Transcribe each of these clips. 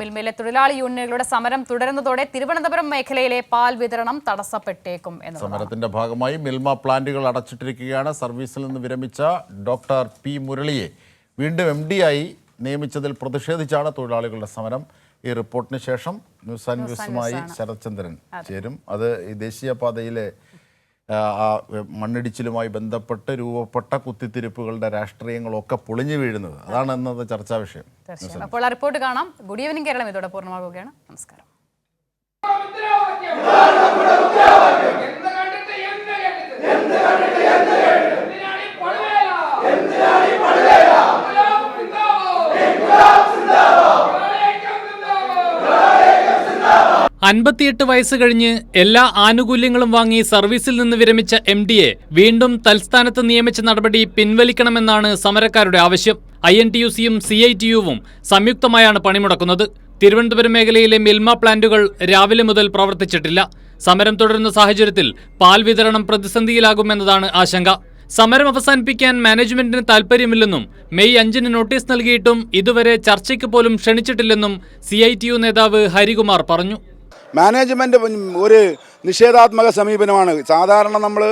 മിൽമയിലെ തൊഴിലാളി യൂണിയനുകളുടെ സമരം തുടരുന്നതോടെ തിരുവനന്തപുരം മേഖലയിലെ പാൽ വിതരണം തടസ്സപ്പെട്ടേക്കും എന്നതാണ്. സമരത്തിന്റെ ഭാഗമായി മിൽമ പ്ലാന്റുകൾ അടച്ചിട്ടിരിക്കുകയാണ്. സർവീസിൽ നിന്ന് വിരമിച്ച ഡോക്ടർ പി മുരളിയെ വീണ്ടും MD ആയി നിയമിച്ചതിൽ പ്രതിഷേധിച്ചാണ് തൊഴിലാളികളുടെ സമരം. ഈ റിപ്പോർട്ടിന് ശേഷം ന്യൂസ് ആൻഡ് വ്യൂസുമായി ശരത്ചന്ദ്രൻ ചേരും. അത് ഈ ദേശീയപാതയിലെ മണ്ണിടിച്ചിലുമായി ബന്ധപ്പെട്ട് രൂപപ്പെട്ട കുത്തിത്തിരിപ്പുകളുടെ രാഷ്ട്രീയങ്ങളൊക്കെ പൊളിഞ്ഞു വീഴുന്നത് അതാണ് എന്നത് ചർച്ചാ വിഷയം. അപ്പോൾ ആ റിപ്പോർട്ട് കാണാം. ഗുഡ് ഈവനിംഗ് കേരളം ഇതോടെ പൂർണ്ണമാകുകയാണ്. നമസ്കാരം. അൻപത്തിയെട്ട് വയസ്സ് കഴിഞ്ഞ് എല്ലാ ആനുകൂല്യങ്ങളും വാങ്ങി സർവീസിൽ നിന്ന് വിരമിച്ച MDയെ വീണ്ടും തൽസ്ഥാനത്ത് നിയമിച്ച നടപടി പിൻവലിക്കണമെന്നാണ് സമരക്കാരുടെ ആവശ്യം. INTUCയും CITUവും സംയുക്തമായാണ് പണിമുടക്കുന്നത്. തിരുവനന്തപുരം മേഖലയിലെ മിൽമ പ്ലാന്റുകൾ രാവിലെ മുതൽ പ്രവർത്തിച്ചിട്ടില്ല. സമരം തുടരുന്ന സാഹചര്യത്തിൽ പാൽ വിതരണം പ്രതിസന്ധിയിലാകുമെന്നതാണ് ആശങ്ക. സമരം അവസാനിപ്പിക്കാൻ മാനേജ്മെന്റിന് താൽപര്യമില്ലെന്നും മെയ് 5-ന് നോട്ടീസ് നൽകിയിട്ടും ഇതുവരെ ചർച്ചയ്ക്ക് പോലും ക്ഷണിച്ചിട്ടില്ലെന്നും CITU നേതാവ് ഹരികുമാർ പറഞ്ഞു. മാനേജ്മെൻറ്റ് ഒരു നിഷേധാത്മക സമീപനമാണ്. സാധാരണ നമ്മൾ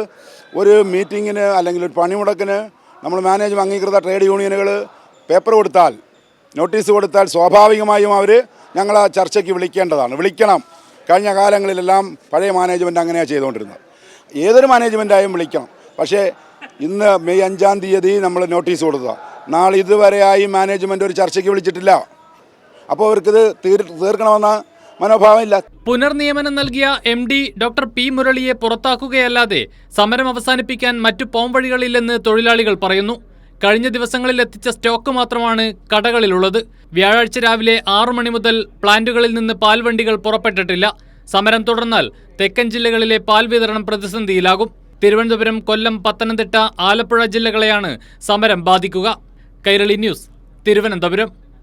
ഒരു മീറ്റിങ്ങിന് അല്ലെങ്കിൽ ഒരു പണിമുടക്കിന് നമ്മൾ മാനേജ്മെൻറ്റ് അംഗീകൃത ട്രേഡ് യൂണിയനുകൾ പേപ്പർ കൊടുത്താൽ, നോട്ടീസ് കൊടുത്താൽ സ്വാഭാവികമായും അവർ ഞങ്ങളെ ചർച്ചയ്ക്ക് വിളിക്കണം. കഴിഞ്ഞ കാലങ്ങളിലെല്ലാം പഴയ മാനേജ്മെൻറ്റ് അങ്ങനെയാണ് ചെയ്തുകൊണ്ടിരുന്നത്. ഏതൊരു മാനേജ്മെൻറ്റായും വിളിക്കണം. പക്ഷേ ഇന്ന് മെയ് 5-ാം തീയതി നമ്മൾ നോട്ടീസ് കൊടുക്കുക. നാളെ ഇതുവരെയായി മാനേജ്മെൻറ്റ് ഒരു ചർച്ചയ്ക്ക് വിളിച്ചിട്ടില്ല. അപ്പോൾ അവർക്കിത് തീർക്കണമെന്ന മനോഭാവമില്ല. പുനർനിയമനം നൽകിയ MD ഡോക്ടർ പി മുരളിയെ പുറത്താക്കുകയല്ലാതെ സമരം അവസാനിപ്പിക്കാൻ മറ്റു പോംവഴികളില്ലെന്ന് തൊഴിലാളികൾ പറയുന്നു. കഴിഞ്ഞ ദിവസങ്ങളിൽ എത്തിച്ച സ്റ്റോക്ക് മാത്രമാണ് കടകളിലുള്ളത്. വ്യാഴാഴ്ച രാവിലെ 6 മണി മുതൽ പ്ലാന്റുകളിൽ നിന്ന് പാൽവണ്ടികൾ പുറപ്പെട്ടിട്ടില്ല. സമരം തുടർന്നാൽ തെക്കൻ ജില്ലകളിലെ പാൽ വിതരണം പ്രതിസന്ധിയിലാകും. തിരുവനന്തപുരം, കൊല്ലം, പത്തനംതിട്ട, ആലപ്പുഴ ജില്ലകളെയാണ് സമരം ബാധിക്കുക. കൈരളി ന്യൂസ്, തിരുവനന്തപുരം.